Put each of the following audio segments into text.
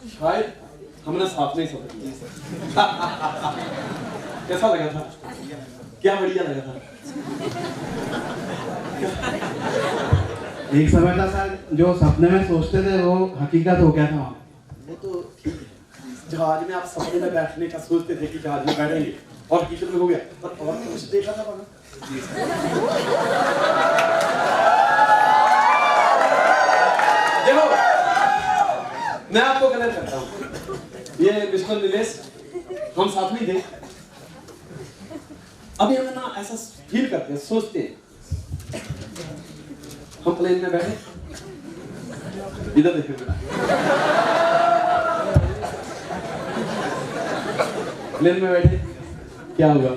शायद हमने साथ में ही सफर किया। कैसा लगा था? क्या बढ़िया लगा था? एक समय था सर, जो सपने में सोचते थे वो हकीकत हो गया था वहाँ। वो तो ठीक है, जहाज में आप सपने में बैठने का सोचते थे कि जहाज में बैठेंगे और हकीकत में हो गया, पर और कुछ देखा था वहाँ? देखो, मैं आपको कनेक्ट करता हूँ। ये मिस्टर निलेश, हम साथ में थे। अभी हम ना ऐसा फील करते हैं, सोचते हैं, हम प्लेन में बैठे, इधर देखिए, प्लेन में बैठे, क्या हुआ?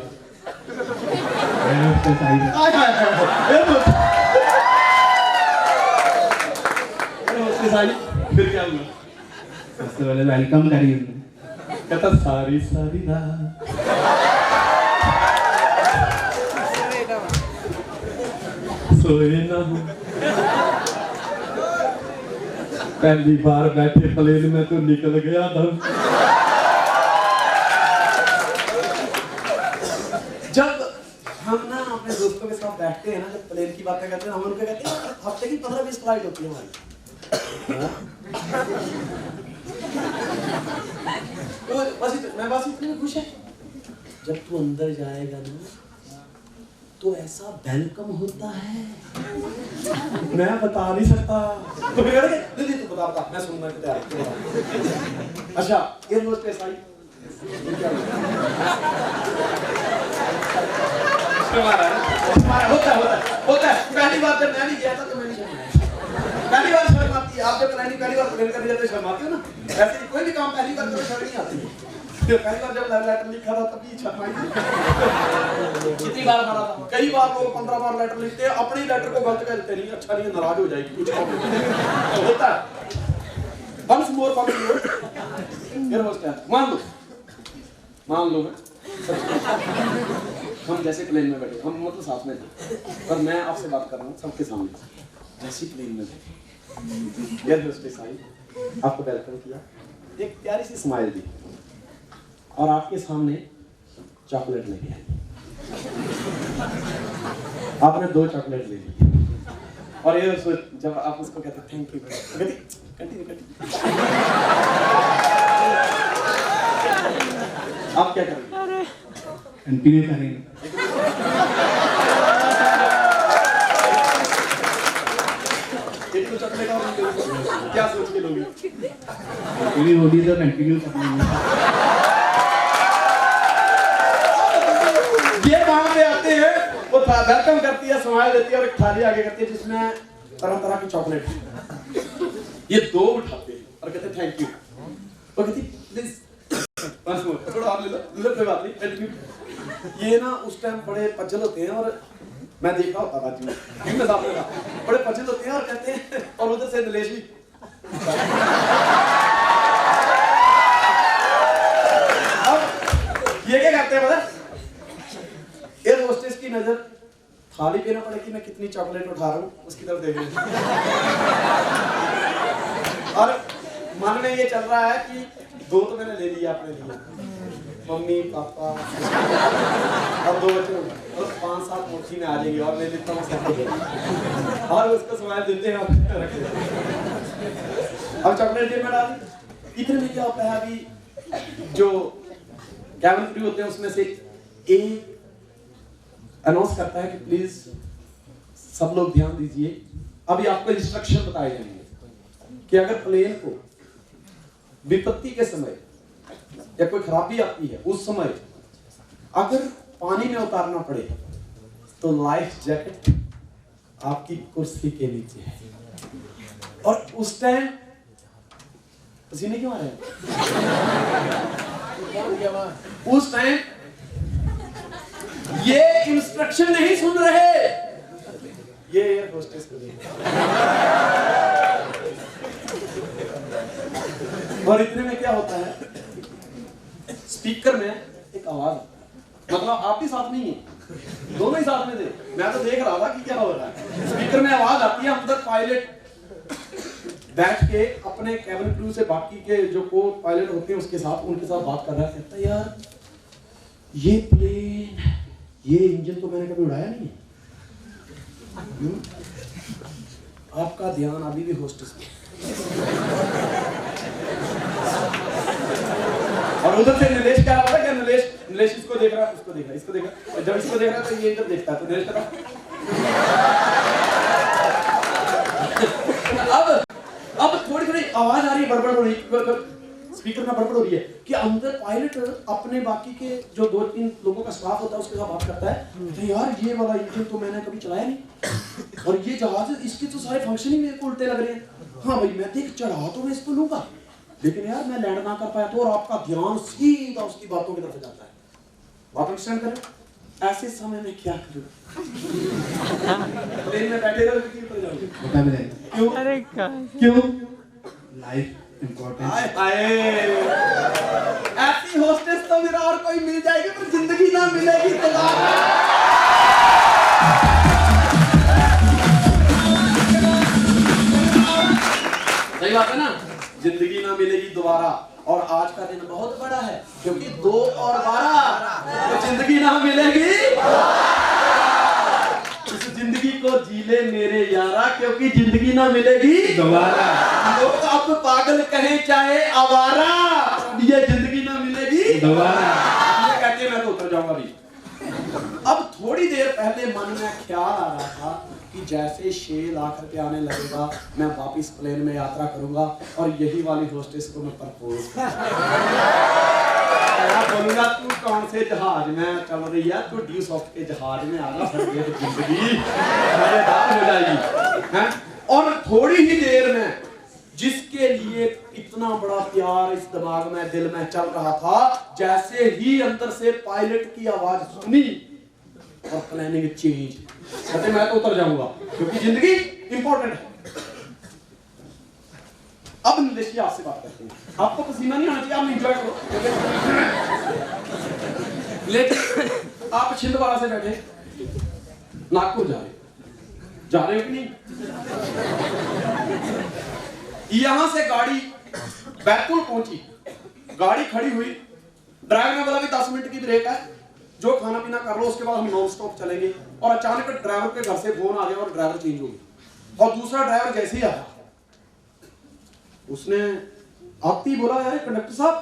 फिर क्या हुआ? सबसे पहले वेलकम करी उन्होंने, कहता सारी सारी रात सोए ना हूँ। पहली बार बैठे प्लेन में तो निकल गया दम। जब हम ना अपने दोस्तों के साथ बैठते हैं ना, जब प्लेन की बातें करते हैं, हम उनको कहते हैं हफ्ते की 15-20 फ्लाइट होती है हमारी। तो मैं बस इतने में खुश है। जब तू अंदर जाएगा ना तो ऐसा वेलकम होता है, मैं बता नहीं सकता। तो फिर दीदी तू बता, मैं सुनने को तैयार हूं। अच्छा, एयर होस्टेस आई, होता है। पहली बार जब मैं भी गया था तो मैंने पहली बार शर्म आती है। आप जब पहली बार प्लेन करने जाते शर्म आती हो ना, ऐसे कोई भी काम पहली बार करो शर्म नहीं आती। तो पहली बार जब लेटर लिखा था तभी शर्म आई थी। कितनी बार मारा था? कई बार लोग 15 बार लेटर लिखते हैं, अपने लेटर को गलत कर देते, नहीं अच्छा नहीं, नाराज हो जाएगी कुछ होता है। वंस मोर एयर होस्टेस, मान लो हम जैसे प्लेन में बैठे, हम मतलब साथ में थे, पर मैं आपसे बात कर रहा हूँ सबके सामने। जैसे प्लेन में थे, एयर होस्टेस आई, आपको वेलकम किया, एक प्यारी सी स्माइल दी और आपके सामने चॉकलेट लेके आई। आपने 2 चॉकलेट ले ली और ये जब आप उसको कहते थैंक यू, कंटिन्यू आप क्या करेंगे? कंटिन्यू करेंगे। एक तो चॉकलेट और क्या सोच के लोगे? कंटिन्यू होगी तो कंटिन्यू करेंगे। ये वहां पे आते हैं, वो वेलकम करती है, स्माइल देती है और एक थाली आगे करती है जिसमें तरह-तरह की चॉकलेट। ये 2 उठाते हैं और कहते थैंक यू। वो कहती प्लीज बस वो थोड़ा और ले लो, कोई बात नहीं, कंटिन्यू। ये ना उस टाइम बड़े पजल होते हैं और मैं देख रहा होता था जी, मैं सामने था, बड़े पजल होते हैं और कहते हैं, और उधर से दिलेश भी अब ये क्या करते हैं पता? एयर होस्टेस की नजर थाली पे ना पड़े कि मैं कितनी चॉकलेट उठा रहा हूँ, उसकी तरफ देख रहे और मन में ये चल रहा है कि 2 तो मैंने ले लिया अपने लिए, मम्मी पापा और 2 बच्चे और 5-7 मुट्ठी में आ जाएंगे और ले लेता हूँ और उसको स्माइल देते हैं और रख देते हैं। अब चॉकलेट जेब में डाली, इतने में क्या होता है, अभी जो कैबिन क्रू होते हैं उसमें से एक अनाउंस करता है कि प्लीज सब लोग ध्यान दीजिए, अभी आपको इंस्ट्रक्शन बताए जाएंगे कि अगर प्लेन को विपत्ति के समय या कोई खराबी आती है उस समय अगर पानी में उतारना पड़े तो लाइफ जैकेट आपकी कुर्सी के नीचे है। और उस टाइम पसीने क्यों आ रहे हैं? उस टाइम ये इंस्ट्रक्शन नहीं सुन रहे, ये एयर होस्टेस को और इतने में क्या होता है, स्पीकर में एक आवाज, मतलब आप भी साथ नहीं है, दोनों ही साथ में थे, मैं तो देख रहा था कि क्या हो रहा है। स्पीकर में आवाज आती है, अंदर पायलट बैठ के अपने कैबिन क्रू से बाकी के जो को पायलट होते हैं उसके साथ उनके साथ बात कर रहा है। कहता है यार ये प्लेन ये इंजन तो मैंने कभी उड़ाया नहीं है। आपका ध्यान अभी भी होस्टेस पे। और उधर से नीलेश क्या रहा है क्या, नीलेश इसको देख रहा है, उसको देख रहा है, इसको देख रहा है। जब इसको देख रहा है तो ये इधर देखता है तो नीलेश कह अब थोड़ी थोड़ी आवाज आ रही है, बड़बड़ हो रही है, स्पीकर में बड़बड़ हो रही है कि अंदर पायलट अपने बाकी के जो 2-3 लोगों का स्टाफ होता है उसके साथ बात करता है तो यार ये वाला इंजन तो मैंने कभी चलाया नहीं और ये जहाज इसके तो सारे फंक्शन ही मेरे को उल्टे लग रहे हैं। हाँ भाई मैं देख चढ़ा तो मैं इस पर लूंगा लेकिन यार मैं लैंड ना कर पाया तो, और आपका ध्यान सीधा उसकी बातों की तरफ जाता है। बात अंडरस्टैंड करें। ऐसे समय में क्या करूं? प्लेन में बैठे रहो कि ऊपर जाओगे? क्यों? अरे क्यों? Life important. ऐसी होस्टेस तो मेरा और कोई मिल जाएगी पर जिंदगी ना मिलेगी तो सही बात है ना, जिंदगी ना मिलेगी दोबारा। और आज का दिन बहुत बड़ा है क्योंकि 2 और 12 तो जिंदगी ना मिलेगी। इस जिंदगी को जी ले मेरे यारा क्योंकि जिंदगी ना मिलेगी दोबारा। लोग अब पागल कहें चाहे आवारा, ये जिंदगी ना मिलेगी दोबारा। ये कहते मैं तो उतर जाऊंगा अभी। अब थोड़ी देर पहले मन में ख्याल आ रहा था कि जैसे 6 लाख रुपए आने लगेगा मैं वापिस प्लेन में यात्रा करूंगा और यही वाली होस्टेस को मैं प्रपोज बोलूंगा तू कौन से जहाज में चल रही है, तू ड्यू सॉफ्ट के जहाज में आना, फिर ये जिंदगी मजेदार हो जाएगी हैं। और थोड़ी ही देर में जिसके लिए इतना बड़ा प्यार इस दिमाग में दिल में चल रहा था, जैसे ही अंदर से पायलट की आवाज सुनी और प्लानिंग चेंज, कहते मैं तो उतर जाऊंगा क्योंकि जिंदगी इंपॉर्टेंट है। अब नीलेश आपसे बात करते हैं। आपको पसीना नहीं आना चाहिए, आप एंजॉय करो। लेकिन आप छिंदवाड़ा से बैठे नागपुर जा रहे हो कि नहीं? यहां से गाड़ी बैतूल पहुंची, गाड़ी खड़ी हुई, ड्राइवर ने बोला भी 10 मिनट की ब्रेक है, जो खाना पीना कर लो उसके बाद हम नॉन स्टॉप चलेंगे। और अचानक ड्राइवर के घर से फोन आ गया और ड्राइवर चेंज हो गया। और दूसरा ड्राइवर जैसे ही आया उसने आती बोला यार कंडक्टर साहब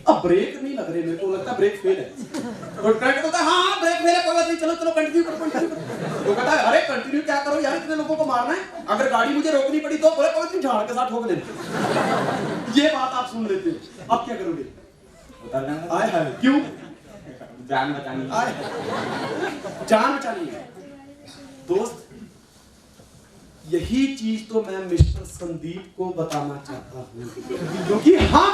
अब ब्रेक नहीं लग रहे, मेरे को लगता है ब्रेक फेल है। तो कंडक्टर कहता है हाँ ब्रेक फेल है, कोई बात नहीं, चलो चलो कंटिन्यू करो। तो कहता है अरे कंटिन्यू क्या करो यार, इतने लोगों को मारना है, अगर गाड़ी मुझे रोकनी पड़ी तो बोले कोई बात नहीं, झाड़ के साथ ठोक देना। ये बात आप सुन लेते हो, अब क्या करोगे? आए हाय क्यों? जान बचानी है। जान बचानी है दोस्त। यही चीज तो मैं मिस्टर संदीप को बताना चाहता हूं क्योंकि हम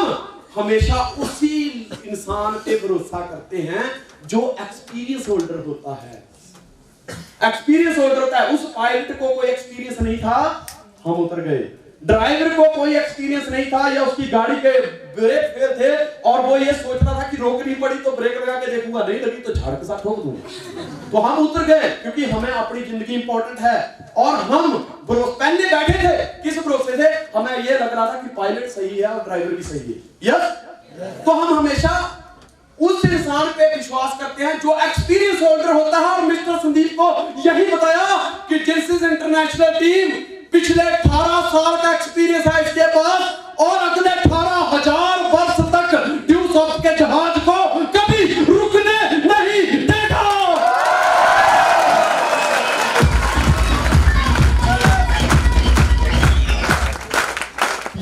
हमेशा उसी इंसान पे भरोसा करते हैं जो एक्सपीरियंस होल्डर होता है। एक्सपीरियंस होल्डर होता है। उस पायलट को कोई एक्सपीरियंस नहीं था, हम उतर गए। ड्राइवर को कोई एक्सपीरियंस नहीं था या उसकी गाड़ी के ब्रेक फेल थे और वो ये सोच रहा था कि रोकनी पड़ी तो ब्रेक लगा के देखूंगा, नहीं लगी तो झाड़ के साथ ठोक दूंगा। तो हम उतर गए क्योंकि हमें अपनी जिंदगी इंपॉर्टेंट है। और हम पहले बैठे थे, किस भरोसे थे? हमें ये लग रहा था कि पायलट सही है और ड्राइवर भी सही है। यस, तो हम हमेशा उस इंसान पे विश्वास करते हैं जो एक्सपीरियंस होल्डर होता है। और मिस्टर संदीप को यही बताया कि जेनेसिस इंटरनेशनल टीम पिछले 18 साल का एक्सपीरियंस है इसके पास और अगले 18,000 वर्ष तक ड्यू सॉफ्ट के जहाज को कभी रुकने नहीं देगा।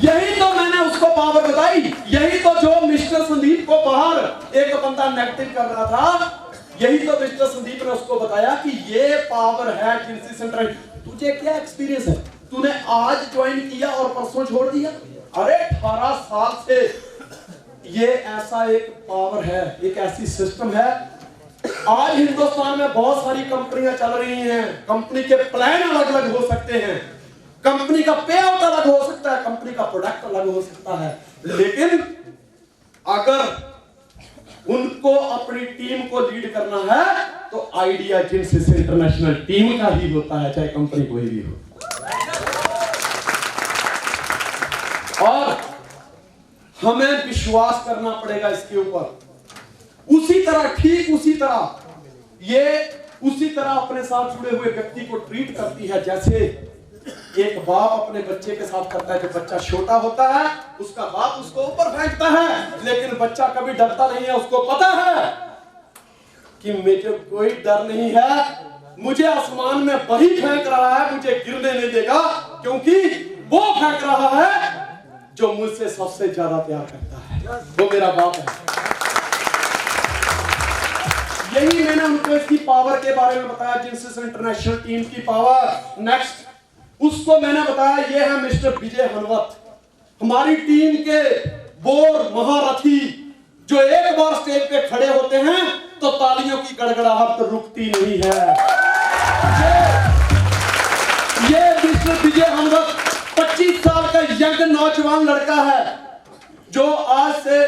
यही तो मैंने उसको पावर बताई, यही तो जो मिस्टर संदीप को बाहर एक बंदा नेगेटिव कर रहा था, यही तो मिस्टर संदीप ने उसको बताया कि ये पावर है जेनेसिस इंटरनेशनल। तुझे क्या एक्सपीरियंस है? तूने आज ज्वाइन किया और परसों छोड़ दिया? अरे 18 साल से ये ऐसा एक पावर है, एक ऐसी सिस्टम है। आज हिंदुस्तान में बहुत सारी कंपनियां चल रही हैं, कंपनी के प्लान अलग अलग हो सकते हैं, कंपनी का पे आउट अलग हो सकता है, कंपनी का प्रोडक्ट अलग हो सकता है, लेकिन अगर उनको अपनी टीम को लीड करना है तो आइडिया जेनेसिस इंटरनेशनल टीम का ही होता है, चाहे कंपनी कोई भी हो। हमें विश्वास करना पड़ेगा इसके ऊपर। उसी तरह, ठीक उसी तरह ये उसी तरह अपने साथ जुड़े हुए व्यक्ति को ट्रीट करती है जैसे एक बाप अपने बच्चे के साथ करता है। जब बच्चा छोटा होता है उसका बाप उसको ऊपर फेंकता है, लेकिन बच्चा कभी डरता नहीं है। उसको पता है कि मुझे कोई डर नहीं है, मुझे आसमान में वही फेंक रहा है, मुझे गिरने नहीं देगा, क्योंकि वो फेंक रहा है जो मुझसे सबसे ज्यादा प्यार करता है, वो मेरा बाप है। यही मैंने उनको इसकी पावर के बारे में बताया, जिनसिस इंटरनेशनल टीम की पावर। नेक्स्ट उसको मैंने बताया, ये है मिस्टर विजय हनवत, हमारी टीम के बोर महारथी, जो एक बार स्टेज पे खड़े होते हैं तो तालियों की गड़गड़ाहट तो रुकती नहीं है। ये मिस्टर विजय हनवत 25 साल का यंग नौजवान लड़का है, जो आज से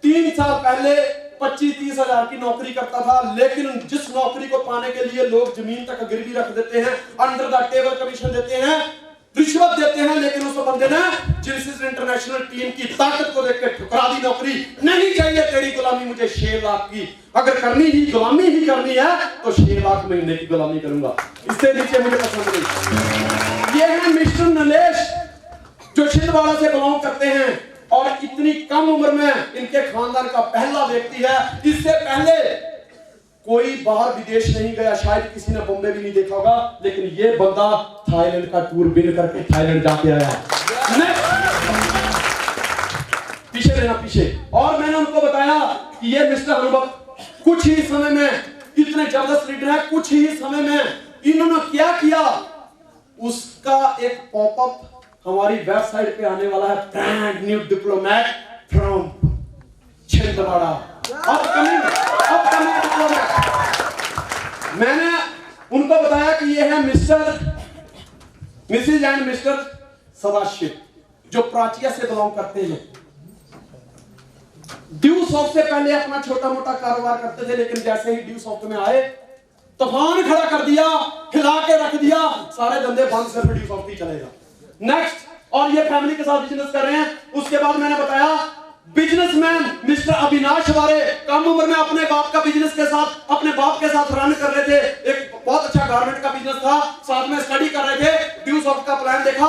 3 साल पहले 25-30 हजार की नौकरी करता था, लेकिन जिस नौकरी को पाने के लिए लोग जमीन तक गिरवी रख देते हैं, अंडर द टेबल कमीशन देते हैं, रिश्वत देते हैं, लेकिन उस बंदे ने जिनसिस इंटरनेशनल टीम की ताकत को देख के ठुकरा दी। नौकरी नहीं चाहिए तेरी गुलामी, मुझे 6 लाख की, अगर करनी ही गुलामी ही करनी है तो 6 लाख महीने की गुलामी करूंगा, इससे नीचे मुझे पसंद नहीं। ये है मिस्टर नलेश, जो छिंदवाड़ा से बिलोंग करते हैं और इतनी कम उम्र में इनके खानदान का पहला व्यक्ति है। इससे पहले कोई बाहर विदेश नहीं गया, शायद किसी ने बॉम्बे भी नहीं देखा होगा, लेकिन ये बंदा थाईलैंड का टूर विन करके थाईलैंड जाके आया। पीछे लेना पीछे। और मैंने उनको बताया कि ये मिस्टर हनवत कुछ ही समय में इतने जबरदस्त लीडर है, कुछ ही समय में इन्होंने क्या किया उसका एक पॉपअप हमारी वेबसाइट पे आने वाला है, brand new diplomat from Chhindwara, upcoming diplomat. मैंने उनको बताया कि ये है मिसेज एंड मिस्टर सदाशिव, जो प्राचिया से बिलोंग करते हैं। ड्यू सॉफ्ट से पहले अपना छोटा मोटा कारोबार करते थे, लेकिन जैसे ही ड्यू सॉफ्ट में आए तूफान खड़ा कर दिया, हिला के रख दिया, सारे धंधे बंद, सिर्फ ड्यू सॉफ्ट ही चलेगा। नेक्स्ट, और ये फैमिली के साथ बिजनेस कर रहे हैं। उसके बाद मैंने बताया बिजनेसमैन मिस्टर अविनाश वारे, कम उम्र में अपने बाप का बिजनेस के साथ, अपने बाप के साथ रन कर रहे थे। एक बहुत अच्छा गारमेंट का बिजनेस था, साथ में स्टडी कर रहे थे। ड्यू सॉफ्ट का प्लान देखा,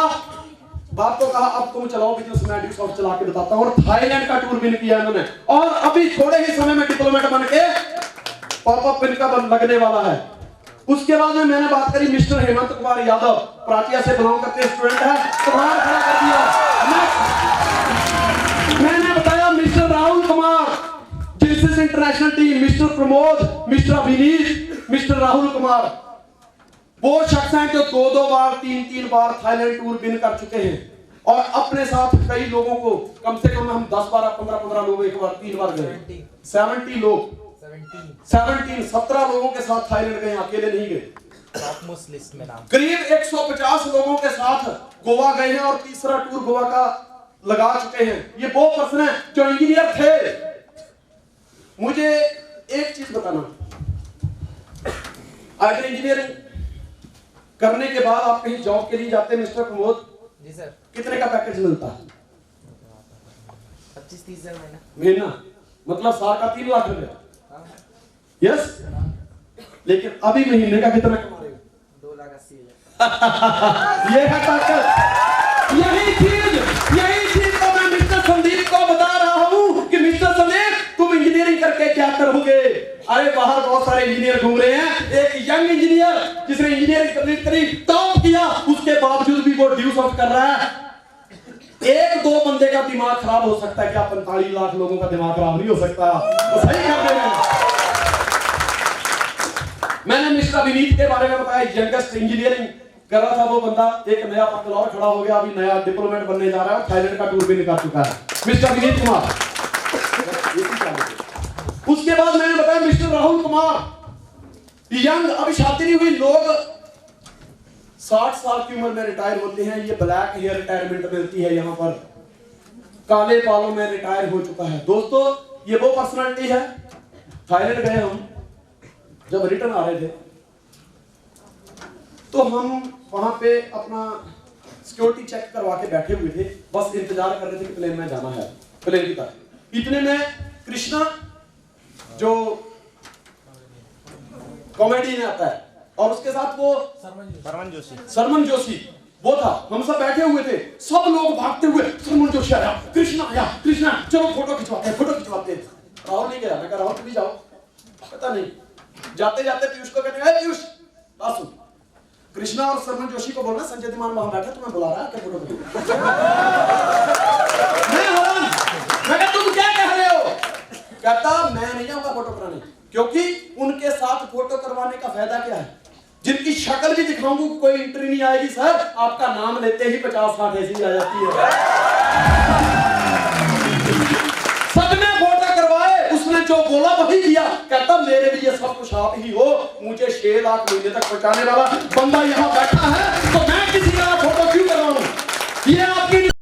बाप को कहा अब तुम चलाओ बिजनेस, मैं ड्यू सॉफ्ट चला के बताता हूं, और थाईलैंड का टूर विन किया इन्होंने, और अभी थोड़े ही समय में डिप्लोमेट बन के पॉपअप इनका लगने वाला है। उसके बाद में मैंने बात करी मिस्टर हेमंत कुमार यादव, प्राचिया से बिलोंग करते स्टूडेंट है, तुम्हारा खड़ा कर दिया। मैंने बताया mister Rahul Kumar, genesis international team, mister Pramod, mister Abhineet, mister Rahul Kumar, वो शख्स हैं जो 2-2 बार 3-3 बार थाईलैंड टूर विन कर चुके हैं, और अपने साथ कई लोगों को, कम से कम हम 10-12-15 लोग एक बार 3 बार गए, 70 लोग, 17 लोगों के साथ थाईलैंड गए, अकेले नहीं गए। टॉप मोस्ट लिस्ट में नाम करीब 150 लोगों के साथ गोवा गए हैं, और तीसरा टूर गोवा का लगा चुके हैं। ये वो पर्सन है जो इंजीनियर थे। मुझे एक चीज बताना, अगर इंजीनियरिंग करने के बाद आप कहीं जॉब के लिए जाते हैं मिस्टर प्रमोद जी सर, कितने का पैकेज मिलता है? 25-30 हजार महीना, मतलब साल का 3 लाख रुपया। यस, लेकिन अभी महीने का कितना कमा रहे हो? 2,80,000। ये है ताकत। यही चीज तो मैं मिस्टर संदीप को बता रहा हूं कि मिस्टर संदीप तुम इंजीनियरिंग करके क्या करोगे? अरे बाहर बहुत सारे इंजीनियर घूम रहे हैं, एक यंग इंजीनियर जिसने इंजीनियरिंग कंप्लीट करी, टॉप किया, उसके बावजूद भी वो ड्यू सॉफ्ट कर रहा है। 1-2 बंदे का दिमाग खराब हो सकता है, क्या 45 लाख लोगों का दिमाग खराब नहीं हो सकता? तो सही कर रहे हैं। मैंने मिस्टर विनीत के बारे में बताया, यंगेस्ट इंजीनियरिंग कर रहा था वो बंदा, एक नया पकड़ और खड़ा हो गया, अभी नया डिप्लोमेट बनने जा रहा है, थाईलैंड का टूर भी निकाल चुका है, मिस्टर विनीत कुमार। उसके बाद मैंने बताया मिस्टर राहुल कुमार, यंग, अभी शादी नहीं हुई, लोग 60 साल की उम्र में रिटायर होते हैं, ये ब्लैक हेयर रिटायरमेंट मिलती है, यहाँ पर काले बालों में रिटायर हो चुका है। दोस्तों ये वो पर्सनालिटी है। थाईलैंड गए हम, जब रिटर्न आ रहे थे तो हम वहां पे अपना सिक्योरिटी चेक करवा के बैठे हुए थे, बस इंतजार कर रहे थे कि प्लेन में जाना है। प्लेन की तारीफ। इतने में कृष्णा जो कॉमेडी में आता है और उसके साथ वो सरमन जोशी वो था, हम सब बैठे हुए थे, सब लोग भागते हुए सरमन जोशी आया, कृष्णा चलो फोटो खिंचवाते हैं। राहुल नहीं गया, मैं कहा राहुल तुम भी जाओ। पता नहीं जाते जाते पीयूष को कहने पीयूष बात सुन, कृष्णा और सरमन जोशी को बोलना संजय दीमान वहां बैठा तुम्हें बुला रहा है क्या फोटो मैं हैरान, मैं कहा तुम क्या कह रहे हो? कहता मैं नहीं जाऊंगा फोटो कराने, क्योंकि उनके साथ फोटो करवाने का फायदा क्या है? जिनकी शक्ल भी दिखाऊंगा कोई एंट्री नहीं आएगी सर, आपका नाम लेते ही 50-60 ऐसी आ जाती है। सबने फोटो करवाए, उसने जो बोला वही किया। कहता मेरे लिए सब कुछ आप ही हो, मुझे 6 लाख महीने तक पहुंचाने वाला बंदा यहाँ बैठा है तो मैं